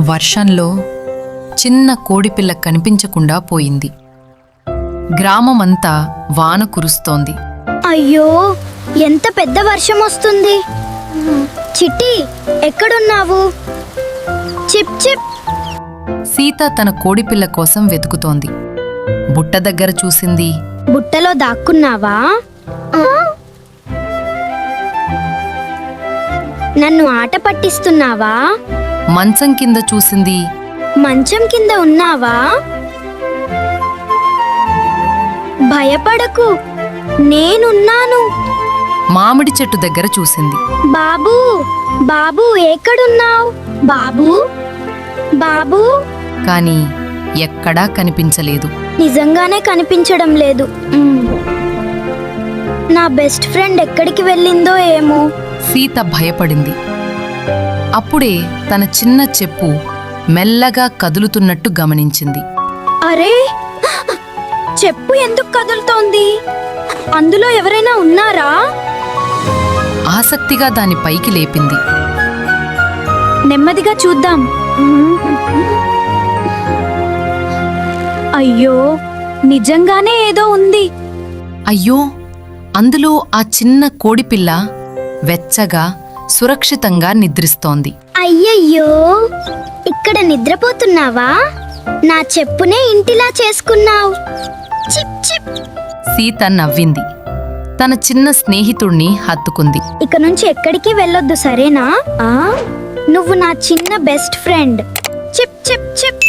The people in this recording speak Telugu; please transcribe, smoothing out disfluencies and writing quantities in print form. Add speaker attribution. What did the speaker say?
Speaker 1: వర్షంలో చిన్న కోడిపిల్ల కనిపించకుండా పోయింది. గ్రామమంతా వాన కురుస్తోంది.
Speaker 2: అయ్యో, ఎంత పెద్ద వర్షం వస్తుంది. చిట్టి, ఎక్కడున్నావు? Chip chip.
Speaker 1: సీత తన కోడిపిల్ల కోసం వెతుకుతోంది. బుట్ట దగ్గర చూసింది.
Speaker 2: బుట్టలో దాక్కున్నావా? నన్ను ఆట పట్టిస్తున్నావా?
Speaker 1: మంచం కింద చూసింది.
Speaker 2: మంచం కింద ఉన్నావా? భయపడకు, నేనున్నాను.
Speaker 1: మామిడి చెట్టు దగ్గర చూసింది.
Speaker 2: బాబూ, బాబూ, ఎక్కడున్నావు? బాబూ, బాబూ.
Speaker 1: కాని ఎక్కడా కనిపించలేదు.
Speaker 2: నిజంగానే కనిపించడం లేదు. నా బెస్ట్ ఫ్రెండ్ ఎక్కడికి వెళ్ళిందో ఏమో.
Speaker 1: సీత భయపడింది. అప్పుడే తన చిన్న చెప్పు మెల్లగా కదులుతున్నట్టు గమనించింది.
Speaker 2: అరే, చెప్పు ఎందుకు కదులుతోంది? అందులో ఎవరైనా ఉన్నారా?
Speaker 1: ఆసక్తిగా దాని పైకి లేపింది.
Speaker 2: నెమ్మదిగా చూద్దాం. అయ్యో, నిజంగానే ఏదో ఉంది.
Speaker 1: అయ్యో, అందులో ఆ చిన్న కోడిపిల్ల వెచ్చగా సురక్షితంగా నిద్రిస్తోంది.
Speaker 2: అయ్యయ్యో, ఇక్కడ నిద్రపోతున్నావా? నా చెప్పునే ఇంటిలా చేసుకున్నావు. Chip chip.
Speaker 1: సీత నవ్వింది. తన చిన్న స్నేహితుణ్ణి హత్తుకుంది.
Speaker 2: ఇక నుంచి ఎక్కడికి వెళ్ళొద్దు, సరేనా? నువ్వు నా చిన్న best friend. Chip chip chip.